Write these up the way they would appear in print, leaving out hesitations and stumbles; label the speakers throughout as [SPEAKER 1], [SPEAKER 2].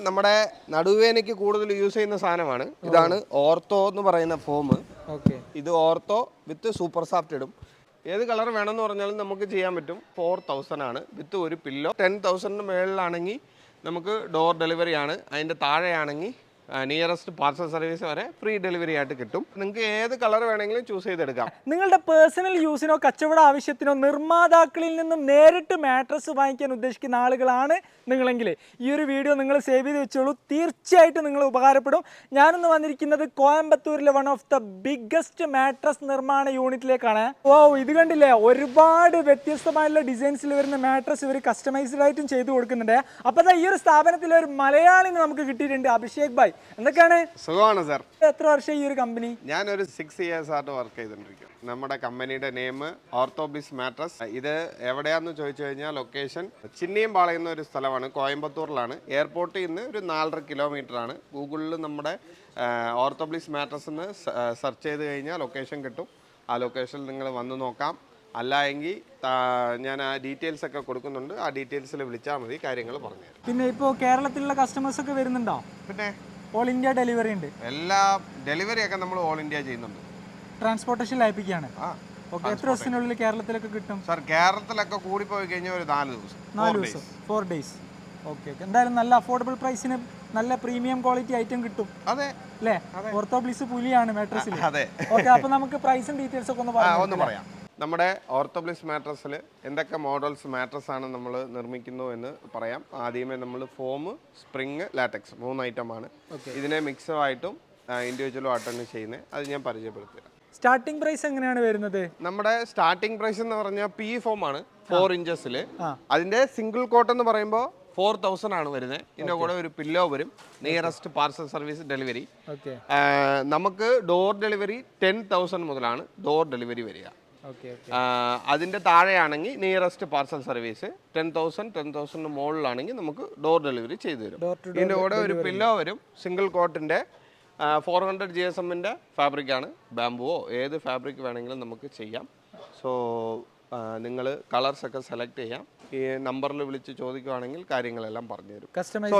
[SPEAKER 1] നമ്മുടെ നടുവേനയ്ക്ക് കൂടുതൽ യൂസ് ചെയ്യുന്ന സാധനമാണ്. ഇതാണ് ഓർത്തോ എന്ന് പറയുന്ന ഫോം. ഇത് ഓർത്തോ വിത്ത് സൂപ്പർ സോഫ്റ്റ് ഇടും. ഏത് കളർ വേണമെന്ന് പറഞ്ഞാലും നമുക്ക് ചെയ്യാൻ പറ്റും. 4000 ആണ് വിത്ത് ഒരു പില്ലോ. 10,000 മേളിലാണെങ്കിൽ നമുക്ക് ഡോർ ഡെലിവറി ആണ്. അതിൻ്റെ താഴെയാണെങ്കിൽ നിയറസ്റ്റ് പാർസൽ സർവീസ് വരെ ഫ്രീ ഡെലിവറി ആയിട്ട് കിട്ടും. നിങ്ങൾക്ക് ഏത് കളർ വേണമെങ്കിലും ചൂസ് ചെയ്തെടുക്കാം.
[SPEAKER 2] നിങ്ങളുടെ പേഴ്സണൽ യൂസിനോ കച്ചവട ആവശ്യത്തിനോ നിർമ്മാതാക്കളിൽ നിന്നും നേരിട്ട് മാട്രസ് വാങ്ങിക്കാൻ ഉദ്ദേശിക്കുന്ന ആളുകളാണ് നിങ്ങളെങ്കിൽ ഈ ഒരു വീഡിയോ നിങ്ങൾ സേവ് ചെയ്ത് വെച്ചോളൂ. തീർച്ചയായിട്ടും നിങ്ങൾ ഉപകാരപ്പെടും. ഞാനിന്ന് വന്നിരിക്കുന്നത് കോയമ്പത്തൂരിലെ one of the biggest mattress നിർമ്മാണ യൂണിറ്റിലേക്കാണ്. ഇത് കണ്ടില്ലേ, ഒരുപാട് വ്യത്യസ്തമായുള്ള ഡിസൈൻസിൽ വരുന്ന മാട്രസ് ഇവർ കസ്റ്റമൈസ്ഡ് ആയിട്ടും ചെയ്തു കൊടുക്കുന്നുണ്ട്. അപ്പോൾ ഈ ഒരു സ്ഥാപനത്തിൽ ഒരു മലയാളിനെ നമുക്ക് കിട്ടിയിട്ടുണ്ട്, അഭിഷേക് ഭായ്. എന്തൊക്കെയാണ്?
[SPEAKER 1] സുഖമാണ് സാർ.
[SPEAKER 2] എത്ര വർഷം ഈ ഒരു കമ്പനി?
[SPEAKER 1] ഞാനൊരു 6 years ആയിട്ട് വർക്ക് ചെയ്തുകൊണ്ടിരിക്കും. നമ്മുടെ കമ്പനിയുടെ നെയിം ഓർത്തോബിസ് മാട്രസ്. ഇത് എവിടെയാന്ന് ചോദിച്ചു കഴിഞ്ഞാൽ ലൊക്കേഷൻ ചിന്നിയംപാളയം എന്നൊരു സ്ഥലമാണ്, കോയമ്പത്തൂരിലാണ്. എയർപോർട്ടിൽ നിന്ന് ഒരു 4.5 kilometer ആണ്. ഗൂഗിളിൽ നമ്മുടെ ഓർത്തോബിസ് മാട്രസ് എന്ന് സെർച്ച് ചെയ്ത് കഴിഞ്ഞാൽ ലൊക്കേഷൻ കിട്ടും. ആ ലൊക്കേഷനിൽ നിങ്ങൾ വന്ന് നോക്കാം. അല്ല എങ്കിൽ ഞാൻ ആ ഡീറ്റെയിൽസ് ഒക്കെ കൊടുക്കുന്നുണ്ട്. ആ ഡീറ്റെയിൽസിൽ വിളിച്ചാൽ മതി, കാര്യങ്ങൾ പറഞ്ഞുതരാം.
[SPEAKER 2] പിന്നെ ഇപ്പോൾ കേരളത്തിലുള്ള കസ്റ്റമേഴ്സ് ഒക്കെ വരുന്നുണ്ടോ?
[SPEAKER 1] പിന്നെ
[SPEAKER 2] ഓൾ ഇന്ത്യ ഡെലിവറി ഉണ്ട്.
[SPEAKER 1] എല്ലാ ഡെലിവറി ഒക്കെ നമ്മൾ ഓൾ ഇന്ത്യ ചെയ്യുന്നുണ്ട്.
[SPEAKER 2] ട്രാൻസ്പോർട്ടേഷൻ ലഭിക്കുകയാണ്. ഓക്കെ, എത്ര ദിവസത്തിനുള്ളിൽ കേരളത്തിലൊക്കെ കിട്ടും?
[SPEAKER 1] സാർ കേരളത്തിലൊക്കെ കൂടിപ്പോയി കഴിഞ്ഞാൽ ഒരു 4 ദിവസം.
[SPEAKER 2] 4 ദിവസം, 4 days. Okay okay. എന്തായാലും നല്ല അഫോർഡബിൾ പ്രൈസിന് നല്ല പ്രീമിയം ക്വാളിറ്റി ഐറ്റം കിട്ടും.
[SPEAKER 1] അതെ
[SPEAKER 2] അല്ലേ? ഓർത്തോബ്ലിസ് പുലിയാണ് മാട്രസിൽ.
[SPEAKER 1] അതെ.
[SPEAKER 2] ഓക്കെ, അപ്പോൾ നമുക്ക് പ്രൈസും ഡീറ്റെയിൽസ് ഒക്കെ ഒന്ന്
[SPEAKER 1] പറയാം. നമ്മുടെ ഓർത്തോബ്ലിസ് മാട്രസിൽ എന്തൊക്കെ മോഡൽസ് മാട്രസ് ആണ് നമ്മൾ നിർമ്മിക്കുന്നു എന്ന് പറയാം. ആദ്യമേ നമ്മൾ ഫോം, സ്പ്രിങ്, ലാറ്റക്സ് 3 ഐറ്റമാണ്. ഇതിനെ മിക്സുമായിട്ടും ഇൻഡിവിജ്വലും ആയിട്ടാണ് ചെയ്യുന്നത്. അത് ഞാൻ പരിചയപ്പെടുത്തില്ല.
[SPEAKER 2] സ്റ്റാർട്ടിംഗ് പ്രൈസ് എങ്ങനെയാണ് വരുന്നത്?
[SPEAKER 1] നമ്മുടെ സ്റ്റാർട്ടിംഗ് പ്രൈസ് എന്ന് പറഞ്ഞാൽ പി ഫോം ആണ്, 4 inches. അതിന്റെ സിംഗിൾ കോട്ട് എന്ന് പറയുമ്പോൾ 4000 ആണ് വരുന്നത്. ഇതിന്റെ കൂടെ ഒരു പില്ലോ വരും, നിയറസ്റ്റ് പാർസൽ സർവീസ് ഡെലിവറി. നമുക്ക് ഡോർ ഡെലിവറി 10,000 മുതലാണ് ഡോർ ഡെലിവറി വരിക. അതിന്റെ താഴെയാണെങ്കിൽ നിയറസ്റ്റ് പാർസൽ സർവീസ് 10,000 മുകളിലാണെങ്കിൽ നമുക്ക് ഡോർ ഡെലിവറി ചെയ്തു തരും. ഇതിന്റെ കൂടെ ഒരു പില്ലോ വരും, സിംഗിൾ കോട്ടിന്റെ 400 GSM-ന്റെ ഫാബ്രിക്കാണ്. ബാംബുവോ ഏത് ഫാബ്രിക് വേണമെങ്കിലും നമുക്ക് ചെയ്യാം. സോ നിങ്ങൾ കളേഴ്സ് ഒക്കെ സെലക്ട് ചെയ്യാം. ഈ നമ്പറിൽ വിളിച്ച് ചോദിക്കുവാണെങ്കിൽ കാര്യങ്ങളെല്ലാം പറഞ്ഞു തരും. സോ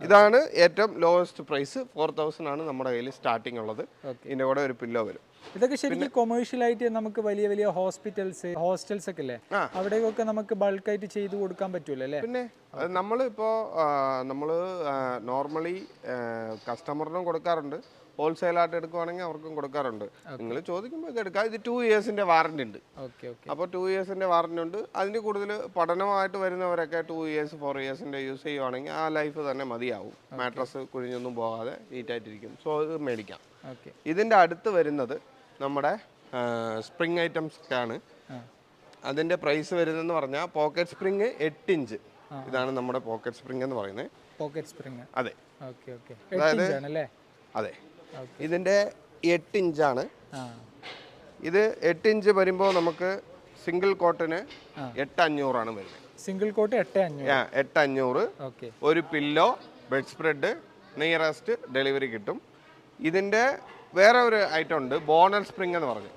[SPEAKER 1] ഇതാണ് ഏറ്റവും ലോവസ്റ്റ് പ്രൈസ്. 4000 ആണ് നമ്മുടെ കയ്യിൽ സ്റ്റാർട്ടിംഗ് ഉള്ളത്. ഇതിന്റെ കൂടെ ഒരു പില്ലോ വരും.
[SPEAKER 2] ഇതൊക്കെ ശരിക്കും കൊമേഴ്ഷ്യൽ ആയിട്ട് നമുക്ക് വലിയ വലിയ ഹോസ്പിറ്റൽസ്, ഹോസ്റ്റൽസ് ഒക്കെ അല്ലേ, അവിടെയൊക്കെ നമുക്ക് ബൾക്കായിട്ട് ചെയ്ത് കൊടുക്കാൻ പറ്റൂല അല്ലേ?
[SPEAKER 1] പിന്നെ നമ്മളിപ്പോൾ നമ്മൾ നോർമലി കസ്റ്റമറിനും കൊടുക്കാറുണ്ട്. ഹോൾസെയിലായിട്ട് എടുക്കുവാണെങ്കിൽ അവർക്കും കൊടുക്കാറുണ്ട്. നിങ്ങൾ ചോദിക്കുമ്പോൾ ഇത് എടുക്കാം. ഇത് 2 years വാറണ്ടി ഉണ്ട്. അപ്പോൾ 2 years വാറണ്ടി ഉണ്ട്. അതിൻ്റെ കൂടുതൽ പഠനമായിട്ട് വരുന്നവരൊക്കെ 2 years 4 years യൂസ് ചെയ്യുവാണെങ്കിൽ ആ ലൈഫ് തന്നെ മതിയാവും. മാട്രസ് കുഴിഞ്ഞൊന്നും പോകാതെ നീറ്റായിട്ടിരിക്കും. സോ ഇത് മേടിക്കാം. ഇതിൻ്റെ അടുത്ത് വരുന്നത് നമ്മുടെ സ്പ്രിങ് ഐറ്റംസ് ഒക്കെ ആണ്. അതിൻ്റെ പ്രൈസ് വരുന്നതെന്ന് പറഞ്ഞാൽ പോക്കറ്റ് സ്പ്രിങ് 8 inch. ഇതാണ് നമ്മുടെ പോക്കറ്റ് സ്പ്രിങ് എന്ന് പറയുന്നത്.
[SPEAKER 2] Pocket spring.
[SPEAKER 1] അതെ. അതായത് അതെ, ഇതിൻ്റെ 8 inch ആണ്. ഇത് 8 inch വരുമ്പോൾ നമുക്ക് സിംഗിൾ കോട്ടിന് 8,500 ആണ് വരുന്നത്.
[SPEAKER 2] Single cot
[SPEAKER 1] 8,500. ഒരു pillow, bed spread, nearest delivery കിട്ടും. ഇതിൻ്റെ വേറെ ഒരു ഐറ്റം ഉണ്ട്, ബോണൽ സ്പ്രിങ് എന്ന് പറഞ്ഞു.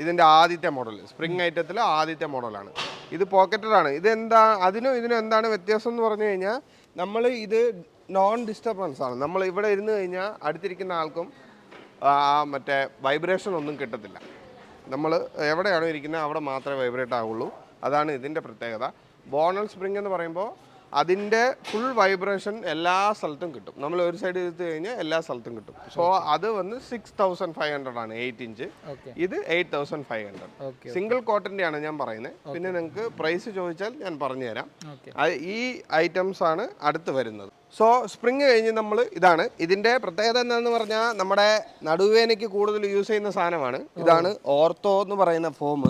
[SPEAKER 1] ഇതിൻ്റെ ആദ്യത്തെ മോഡൽ, സ്പ്രിങ് ഐറ്റത്തിൽ ആദ്യത്തെ മോഡലാണ്. ഇത് പോക്കറ്റഡാണ്. ഇതെന്താ, ഇതിനും എന്താണ് വ്യത്യാസം എന്ന് പറഞ്ഞു കഴിഞ്ഞാൽ നമ്മൾ ഇത് നോൺ ഡിസ്റ്റർബൻസ് ആണ്. നമ്മൾ ഇവിടെ ഇരുന്ന് കഴിഞ്ഞാൽ അടുത്തിരിക്കുന്ന ആൾക്കും മറ്റേ വൈബ്രേഷൻ ഒന്നും കിട്ടത്തില്ല. നമ്മൾ എവിടെയാണോ ഇരിക്കുന്നത് അവിടെ മാത്രമേ വൈബ്രേറ്റ് ആവുള്ളൂ. അതാണ് ഇതിൻ്റെ പ്രത്യേകത. ബോണൽ സ്പ്രിങ് എന്ന് പറയുമ്പോൾ അതിൻ്റെ ഫുൾ വൈബ്രേഷൻ എല്ലാ സ്ഥലത്തും കിട്ടും. നമ്മൾ ഒരു സൈഡ് എടുത്തു കഴിഞ്ഞാൽ എല്ലാ സ്ഥലത്തും കിട്ടും. സോ അത് വന്ന് 6,500 ആണ് 8 inch. ഇത് 8,500. സിംഗിൾ കോട്ടൻ്റെ ആണ് ഞാൻ പറയുന്നത്. പിന്നെ നിങ്ങൾക്ക് പ്രൈസ് ചോദിച്ചാൽ ഞാൻ പറഞ്ഞുതരാം. ഈ ഐറ്റംസ് ആണ് അടുത്ത് വരുന്നത്. സോ സ്പ്രിങ് കഴിഞ്ഞ് നമ്മൾ ഇതാണ്. ഇതിൻ്റെ പ്രത്യേകത എന്താണെന്ന് പറഞ്ഞാൽ നമ്മുടെ നടുവേനയ്ക്ക് കൂടുതൽ യൂസ് ചെയ്യുന്ന സാധനമാണ്. ഇതാണ് ഓർത്തോ എന്ന് പറയുന്ന ഫോം.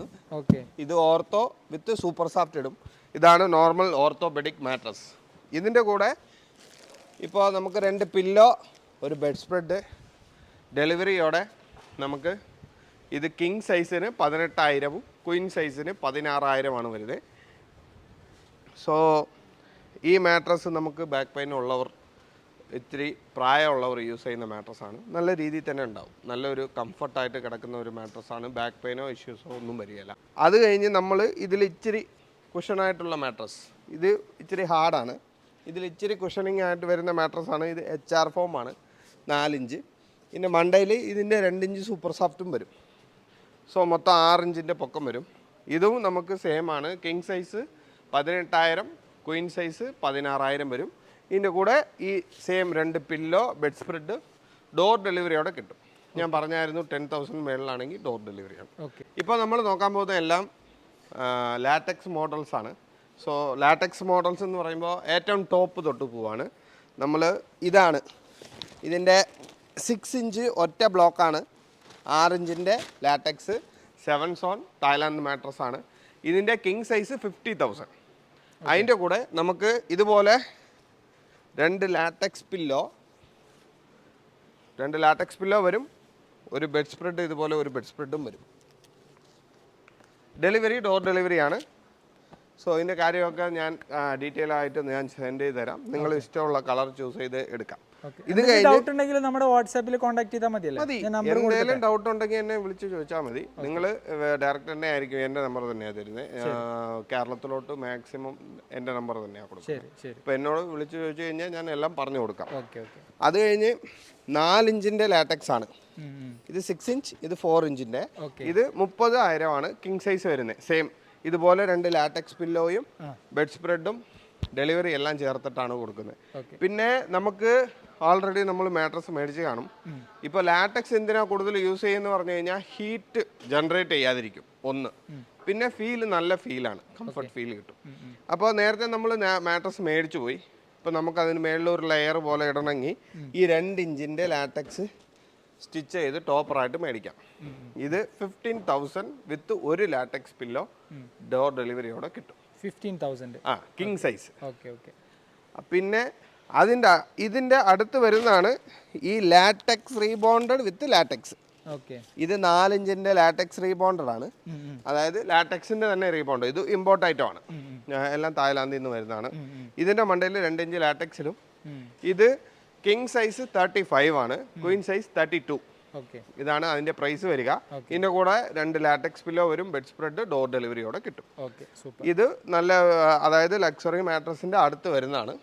[SPEAKER 1] ഇത് ഓർത്തോ വിത്ത് സൂപ്പർ സോഫ്റ്റ് ഇടും. ഇതാണ് നോർമൽ ഓർത്തോപെഡിക് മാട്രസ്. ഇതിൻ്റെ കൂടെ ഇപ്പോൾ നമുക്ക് 2 പില്ലോ, ഒരു ബെഡ് സ്പ്രെഡ് ഡെലിവറിയോടെ നമുക്ക് ഇത് കിങ് സൈസിന് 18,000, ക്വീൻ സൈസിന് 16,000 വരുന്നത്. സോ ഈ മാട്രസ് നമുക്ക് ബാക്ക് പെയിൻ ഉള്ളവർ, ഇത്തിരി പ്രായമുള്ളവർ യൂസ് ചെയ്യുന്ന മാട്രസ്സാണ്. നല്ല രീതിയിൽ തന്നെ ഉണ്ടാവും. നല്ലൊരു കംഫർട്ടായിട്ട് കിടക്കുന്ന ഒരു മാട്രസ്സാണ്. ബാക്ക് പെയിനോ ഇഷ്യൂസോ ഒന്നും വരികയില്ല. അത് കഴിഞ്ഞ് നമ്മൾ ഇതിൽ ഇച്ചിരി കുഷനായിട്ടുള്ള മാട്രസ്. ഇത് ഇച്ചിരി ഹാർഡാണ്. ഇതിൽ ഇച്ചിരി കുഷനിങ് ആയിട്ട് വരുന്ന മാട്രസാണ് ഇത്. HR ഫോമാണ് 4 ഇഞ്ച്. ഇതിൻ്റെ മണ്ടയിൽ ഇതിൻ്റെ 2 ഇഞ്ച് സൂപ്പർ സോഫ്റ്റും വരും. സോ മൊത്തം 6 ഇഞ്ചിൻ്റെ പൊക്കം വരും. ഇതും നമുക്ക് സെയിം ആണ്. കിങ് സൈസ് 18,000, ക്വീൻ സൈസ് 16,000 വരും. ഇതിൻ്റെ കൂടെ ഈ same 2 pillow, bed spread, door ഡെലിവറിയോടെ കിട്ടും. ഞാൻ പറഞ്ഞായിരുന്നു 10,000 മേളിലാണെങ്കിൽ ഡോർ ഡെലിവറിയാണ്. ഇപ്പോൾ നമ്മൾ നോക്കാൻ പോകുന്ന എല്ലാം ലാറ്റക്സ് മോഡൽസ് ആണ്. സോ ലാറ്റക്സ് മോഡൽസ് എന്ന് പറയുമ്പോൾ ഏറ്റവും ടോപ്പ് തൊട്ട് പോവാണ് നമ്മൾ. ഇതാണ് ഇതിൻ്റെ 6 ഇഞ്ച് ഒറ്റ ബ്ലോക്കാണ്. 6 ഇഞ്ചിൻ്റെ ലാറ്റക്സ് 7 സോൺ തായ്ലാൻഡ് മാട്രസ് ആണ്. ഇതിൻ്റെ കിങ് സൈസ് 50,000. അതിൻ്റെ കൂടെ നമുക്ക് ഇതുപോലെ 2 ലാറ്റക്സ് പില്ലോ വരും. ഒരു ബെഡ് സ്പ്രെഡ്, ഇതുപോലെ ഒരു ബെഡ് സ്പ്രെഡും വരും. Delivery door ഡെലിവറിയാണ്. സോ ഇതിൻ്റെ കാര്യമൊക്കെ ഞാൻ ഡീറ്റെയിൽ ആയിട്ട് ഞാൻ സെൻഡ് ചെയ്ത് തരാം. നിങ്ങൾ ഇഷ്ടമുള്ള കളർ ചൂസ് ചെയ്ത് എടുക്കാം.
[SPEAKER 2] ഇത് ഡൗട്ട് ഉണ്ടെങ്കിൽ നമ്മുടെ വാട്സാപ്പിൽ കോൺടാക്ട് ചെയ്താൽ മതിയല്ലേ?
[SPEAKER 1] എന്തെങ്കിലും ഡൗട്ട് ഉണ്ടെങ്കിൽ എന്നെ വിളിച്ച് ചോദിച്ചാൽ മതി. നിങ്ങൾ ഡയറക്റ്റ് തന്നെ ആയിരിക്കും. എൻ്റെ നമ്പർ തന്നെയാണ് തരുന്നത്. കേരളത്തിലോട്ട് മാക്സിമം എൻ്റെ നമ്പർ തന്നെയാണ് കൊടുക്കുന്നത്. അപ്പോൾ എന്നോട് വിളിച്ച് ചോദിച്ചു കഴിഞ്ഞാൽ ഞാൻ എല്ലാം പറഞ്ഞു കൊടുക്കാം. അത് കഴിഞ്ഞ് 4 ഇഞ്ചിൻ്റെ ലാറ്റക്സ് ആണ്. ഇത് 6 ഇഞ്ച്, ഇത് 4 ഇഞ്ചിൻ്റെ. ഇത് 30,000 ആണ് കിങ് സൈസ് വരുന്നത്. സെയിം ഇതുപോലെ 2 ലാറ്റക്സ് പില്ലോയും ബെഡ് സ്പ്രെഡും ഡെലിവറി എല്ലാം ചേർത്തിട്ടാണ് കൊടുക്കുന്നത്. പിന്നെ നമുക്ക് ഓൾറെഡി നമ്മൾ മാട്രസ് മേടിച്ച് കാണും. ഇപ്പോൾ ലാറ്റക്സ് എന്തിനാ കൂടുതൽ യൂസ് ചെയ്യുന്നത് പറഞ്ഞു കഴിഞ്ഞാൽ ഹീറ്റ് ജനറേറ്റ് ചെയ്യാതിരിക്കും ഒന്ന്. പിന്നെ നല്ല ഫീലാണ്, കംഫർട്ട് ഫീൽ കിട്ടും. അപ്പോൾ നേരത്തെ നമ്മൾ മാട്രസ് മേടിച്ചു പോയി. ഇപ്പോൾ നമുക്ക് അതിന് മേളിൽ ഒരു ലെയർ പോലെ ഇടണമെങ്കിൽ ഈ 2 ഇഞ്ചിൻ്റെ ലാറ്റക്സ് സ്റ്റിച്ച് ചെയ്ത് ടോപ്പറായിട്ട് മേടിക്കാം. ഇത് 15,000 വിത്ത് ഒരു ലാറ്റക്സ് പില്ലോ ഡോർ ഡെലിവറിയോടെ കിട്ടും.
[SPEAKER 2] 15,000
[SPEAKER 1] കിങ് സൈസ്. പിന്നെ ഇതിൻ്റെ അടുത്ത് വരുന്നതാണ് ഈ ലാറ്റക്സ് റീബോണ്ടഡ് വിത്ത് ലാറ്റക്സ്. ഇത് 4 ഇഞ്ചിൻ്റെ ലാറ്റക്സ് റീബോണ്ടഡ് ആണ്. അതായത് ലാറ്റക്സിന്റെ തന്നെ റീബോണ്ട്. ഇത് ഇമ്പോർട്ട് ഐറ്റം ആണ്, എല്ലാം തായ്ലാന്റിൽ നിന്ന് വരുന്നതാണ്. ഇതിന്റെ മണ്ടയിൽ 2 ഇഞ്ച് ലാറ്റക്സിലും. ഇത് കിങ് സൈസ് 35 ആണ്, ക്വീൻ സൈസ് 32. ഇതാണ് അതിന്റെ പ്രൈസ് വരിക. ഇതിന്റെ കൂടെ 2 ലാറ്റക്സ് പില്ലോ വരും, ബെഡ് സ്പ്രെഡ് ഡോർ ഡെലിവറിയോടെ കിട്ടും. ഇത് നല്ല, അതായത് ലക്സറി മാട്രസിന്റെ അടുത്ത് വരുന്നതാണ്.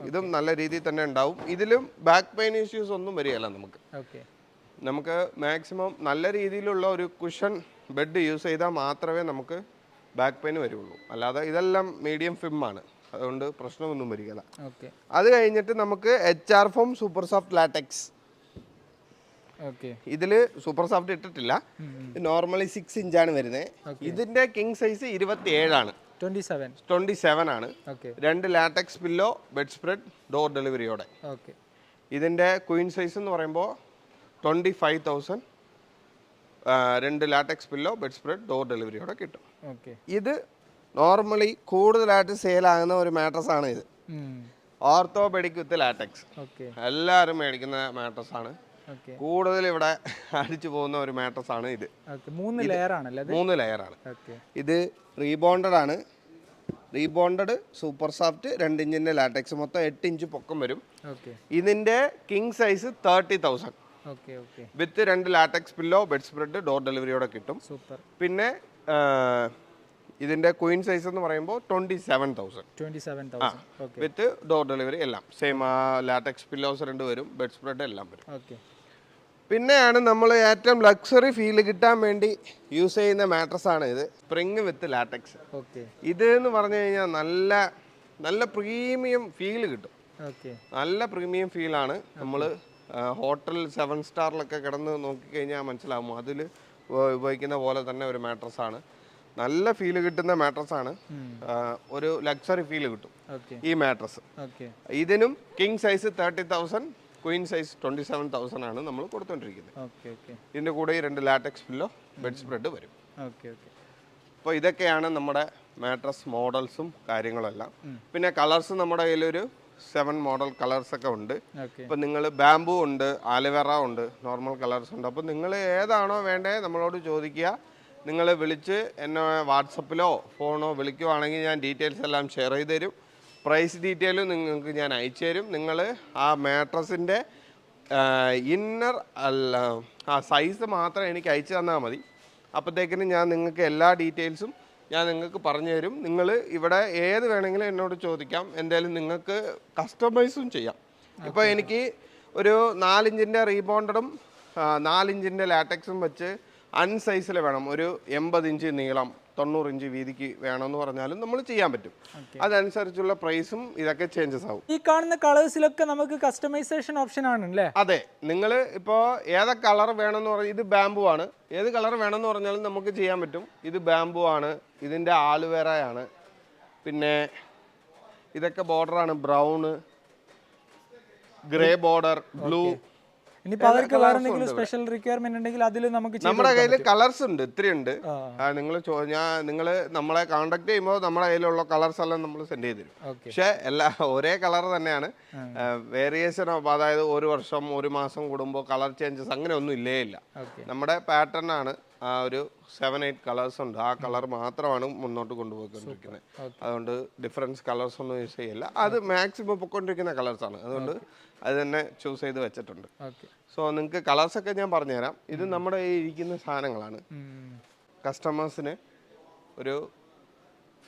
[SPEAKER 1] ഇതും നല്ല രീതിയിൽ തന്നെ ഉണ്ടാവും. ഇതിലും ബാക്ക് പെയിൻ ഇഷ്യൂസ് ഒന്നും വരികയല്ല. നമുക്ക് മാക്സിമം നല്ല രീതിയിലുള്ള ഒരു കുഷൻ ബെഡ് യൂസ് ചെയ്താൽ മാത്രമേ നമുക്ക് ബാക്ക് പെയിൻ വരുള്ളൂ. അല്ലാതെ ഇതെല്ലാം മീഡിയം ഫിം ആണ്, അതുകൊണ്ട് പ്രശ്നമൊന്നും വരികയില്ല. അത് കഴിഞ്ഞിട്ട് നമുക്ക് HR form super soft latex. ഇതിൽ സൂപ്പർ സോഫ്റ്റ് ഇട്ടിട്ടില്ല, നോർമലി 6 ഇഞ്ചാണ് വരുന്നത്. ഇതിന്റെ കിങ് സൈസ് 27 ആണ്, 27 ആണ്. 2 latex pillow, bed spread, door ഡെലിവറിയോടെ. ഇതിന്റെ ക്വീൻ സൈസ് എന്ന് പറയുമ്പോൾ 25,000, 2 latex pillow, bed spread, door ഡെലിവറിയോടെ കിട്ടും. ഇത് നോർമലി കൂടുതലായിട്ട് സെയിലാകുന്ന ഒരു മാട്രസ് ആണ്. ഇത് ഓർത്തോപെഡിക് വിത്ത് ലാറ്റക്സ്. എല്ലാവരും മേടിക്കുന്ന മാട്രസ് ആണ്. കൂടുതൽ ഇവിടെ അടിച്ചു പോകുന്ന ഒരു മാട്രസ് ആണ് ഇത്. 3 ലെയർ ആണ്. ഇത് റീബോണ്ടഡ് ആണ്. റീബോണ്ടഡ് സൂപ്പർ സോഫ്റ്റ് 2 ഇഞ്ചിന്റെ ലാറ്റക്സ്, മൊത്തം 8 ഇഞ്ച് പൊക്കം വരും. ഇതിന്റെ king size 30,000 with 2 latex pillow, bed spread, door ഡെലിവറിയോടെ കിട്ടും. പിന്നെ ഇതിന്റെ ക്വീൻ സൈസ് എന്ന് പറയുമ്പോൾ 27,000 വിത്ത് ഡോർ ഡെലിവറി എല്ലാം സെയിം. ലാറ്റക്സ് പില്ലോസ് 2 വരും, ബെഡ് സ്പ്രെഡ് എല്ലാം വരും. പിന്നെയാണ് നമ്മൾ ഏറ്റവും ലക്സറി ഫീൽ കിട്ടാൻ വേണ്ടി യൂസ് ചെയ്യുന്ന മാട്രസ് ആണ് ഇത്, സ്പ്രിങ് വിത്ത് ലാറ്റക്സ്. ഇത് എന്ന് പറഞ്ഞു കഴിഞ്ഞാൽ നല്ല പ്രീമിയം ഫീൽ കിട്ടും. നല്ല പ്രീമിയം ഫീലാണ്. നമ്മൾ ഹോട്ടൽ 7 സ്റ്റാറിലൊക്കെ കിടന്ന് നോക്കിക്കഴിഞ്ഞാൽ മനസ്സിലാവും, അതിൽ ഉപയോഗിക്കുന്ന പോലെ തന്നെ ഒരു മാട്രസ് ആണ്. നല്ല ഫീല് കിട്ടുന്ന മാട്രസ് ആണ്. ഒരു ലക്സറി ഫീല് കിട്ടും ഈ മാട്രസ്. ഇതിനും കിങ് സൈസ് 30,000, ക്വീൻ സൈസ് 27,000 ആണ് നമ്മൾ കൊടുത്തോണ്ടിരിക്കുന്നത്. ഇതിന്റെ കൂടെ 2 ലാറ്റക്സ് പില്ലോ, ബെഡ് സ്പ്രെഡ് വരും. അപ്പോൾ ഇതൊക്കെയാണ് നമ്മുടെ മാട്രസ് മോഡൽസും കാര്യങ്ങളെല്ലാം. പിന്നെ കളേഴ്സ് നമ്മുടെ കയ്യിലൊരു 7 മോഡൽ കളേഴ്സ് ഒക്കെ ഉണ്ട്. ഇപ്പം നിങ്ങൾ ബാംബു ഉണ്ട്, ആലുവേറ ഉണ്ട്, നോർമൽ കളേഴ്സ് ഉണ്ട്. അപ്പോൾ നിങ്ങൾ ഏതാണോ വേണ്ടത് നമ്മളോട് ചോദിക്കുക. നിങ്ങൾ വിളിച്ച് എന്നെ വാട്സപ്പിലോ ഫോണോ വിളിക്കുവാണെങ്കിൽ ഞാൻ ഡീറ്റെയിൽസ് എല്ലാം ഷെയർ ചെയ്ത് തരും. പ്രൈസ് ഡീറ്റെയിലും നിങ്ങൾക്ക് ഞാൻ അയച്ചു തരും. നിങ്ങൾ ആ മാട്രസിൻ്റെ ഇന്നർ സൈസ് മാത്രം എനിക്ക് അയച്ചു തന്നാൽ മതി. അപ്പോഴത്തേക്കിനും ഞാൻ നിങ്ങൾക്ക് എല്ലാ ഡീറ്റെയിൽസും ഞാൻ നിങ്ങൾക്ക് പറഞ്ഞു തരും. നിങ്ങൾ ഇവിടെ ഏത് വേണമെങ്കിലും എന്നോട് ചോദിക്കാം, എന്തായാലും നിങ്ങൾക്ക് കസ്റ്റമൈസും ചെയ്യാം. ഇപ്പോൾ എനിക്ക് ഒരു 4 ഇഞ്ചിൻ്റെ റീബോണ്ടഡും 4 ഇഞ്ചിൻ്റെ ലാറ്റക്സും വെച്ച് അൺസൈസിൽ വേണം, ഒരു 80 ഇഞ്ച് നീളം 90 ഇഞ്ച് വീതിക്ക് വേണമെന്ന് പറഞ്ഞാലും നമ്മൾ ചെയ്യാൻ പറ്റും. അതനുസരിച്ചുള്ള പ്രൈസും ഇതൊക്കെ ചേഞ്ചസ് ആവും.
[SPEAKER 2] ഈ കാണുന്ന കളേഴ്സിലൊക്കെ നമുക്ക് കസ്റ്റമൈസേഷൻ ഓപ്ഷൻ ആണ് അല്ലേ?
[SPEAKER 1] അതെ, നിങ്ങൾ ഇപ്പോൾ ഏത് കളർ വേണമെന്ന് പറഞ്ഞാൽ, ഇത് ബാംബു ആണ്, ഏത് കളർ വേണമെന്ന് പറഞ്ഞാലും നമുക്ക് ചെയ്യാൻ പറ്റും. ഇത് ബാംബു ആണ്, ഇതിൻ്റെ ആലുവേറയാണ്, പിന്നെ ഇതൊക്കെ ബോർഡറാണ്, ബ്രൗണ്, ഗ്രേ ബോർഡർ, ബ്ലൂ.
[SPEAKER 2] ഇനിയിപ്പോ അവർക്ക് വേറെ എന്തെങ്കിലും സ്പെഷ്യൽ റിക്വയർമെന്റ് ഉണ്ടെങ്കിൽ അതിൽ നമുക്ക്
[SPEAKER 1] നമ്മുടെ കയ്യിൽ കളേഴ്സ് ഉണ്ട്, ഇത്തിരി ഉണ്ട്. നിങ്ങൾ നമ്മളെ കോൺടാക്ട് ചെയ്യുമ്പോൾ നമ്മുടെ കയ്യിലുള്ള കളേഴ്സ് എല്ലാം നമ്മൾ സെൻഡ് ചെയ്ത് തരും. പക്ഷെ ഒരേ കളർ തന്നെയാണ്. വേരിയേഷൻ ഓഫ്, അതായത് ഒരു വർഷം ഒരു മാസം കൂടുമ്പോൾ കളർ ചേഞ്ചസ് അങ്ങനെ ഒന്നും ഇല്ലേ ഇല്ല. നമ്മുടെ പാറ്റേൺ ആണ്. ഒരു 7-8 കളേഴ്സ് ഉണ്ട്. ആ കളർ മാത്രമാണ് മുന്നോട്ട് കൊണ്ടുപോയിക്കൊണ്ടിരിക്കുന്നത്. അതുകൊണ്ട് ഡിഫറൻസ് കളേഴ്സ് ഒന്നും യൂസ് ചെയ്യില്ല. അത് മാക്സിമം പൊയ്ക്കൊണ്ടിരിക്കുന്ന കളേഴ്സാണ്. അതുകൊണ്ട് അത് തന്നെ ചൂസ് ചെയ്ത് വെച്ചിട്ടുണ്ട്. സോ നിങ്ങൾക്ക് കളേഴ്സൊക്കെ ഞാൻ പറഞ്ഞുതരാം. ഇത് നമ്മുടെ ഈ ഇരിക്കുന്ന സാധനങ്ങളാണ്. കസ്റ്റമേഴ്സിന് ഒരു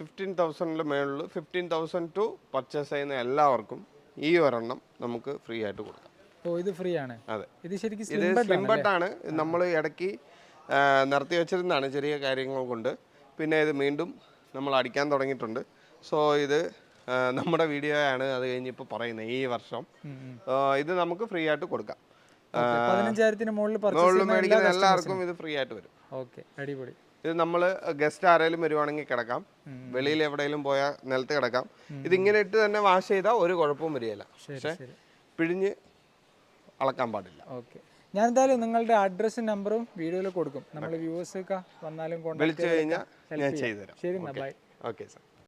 [SPEAKER 1] 15,000 മേളിൽ 15,000 ടു പർച്ചേസ് ചെയ്യുന്ന എല്ലാവർക്കും ഈ ഒരെണ്ണം നമുക്ക് ഫ്രീ ആയിട്ട് കൊടുക്കാം.
[SPEAKER 2] ഇത് ഫ്രീ ആണ്.
[SPEAKER 1] അതെ,
[SPEAKER 2] ഇത് ശരിക്കും
[SPEAKER 1] ഇത് സ്ലിം ബട്ടാണ്. നമ്മൾ ഇടയ്ക്ക് നിർത്തി വെച്ചിരുന്നതാണ് ചെറിയ കാര്യങ്ങൾ കൊണ്ട്. പിന്നെ ഇത് വീണ്ടും നമ്മൾ അടിക്കാൻ തുടങ്ങിയിട്ടുണ്ട്. സോ ഇത് നമ്മുടെ വീഡിയോ ആണ്, അത് കഴിഞ്ഞ് ഇപ്പോൾ പറയുന്നത് ഈ വർഷം ഇത് നമുക്ക് ഫ്രീ ആയിട്ട് കൊടുക്കാം.
[SPEAKER 2] 15,000 മുകളിൽ
[SPEAKER 1] മേടിക്കുന്ന എല്ലാവർക്കും ഇത് ഫ്രീ ആയിട്ട് വരും.
[SPEAKER 2] അടിപൊളി.
[SPEAKER 1] ഇത് നമ്മൾ ഗസ്റ്റ് ആരെങ്കിലും വരുവാണെങ്കിൽ കിടക്കാം, വെളിയിൽ എവിടെയെങ്കിലും പോയാൽ നിലത്ത് കിടക്കാം. ഇതിങ്ങനെ ഇട്ട് തന്നെ വാഷ് ചെയ്താൽ ഒരു കുഴപ്പവും വരികയില്ല. പക്ഷേ പിഴിഞ്ഞ് അളക്കാൻ പാടില്ല.
[SPEAKER 2] ഞാൻ എന്തായാലും നിങ്ങളുടെ അഡ്രസ്സും നമ്പറും വീഡിയോയിൽ കൊടുക്കും. നമ്മൾ വ്യൂവേഴ്സ് ഒക്കെ വന്നാലും
[SPEAKER 1] വിളിച്ചു കഴിഞ്ഞാൽ ഞാൻ ചെയ്തു തരാം.
[SPEAKER 2] ശരി, ബൈ.
[SPEAKER 1] Okay sir.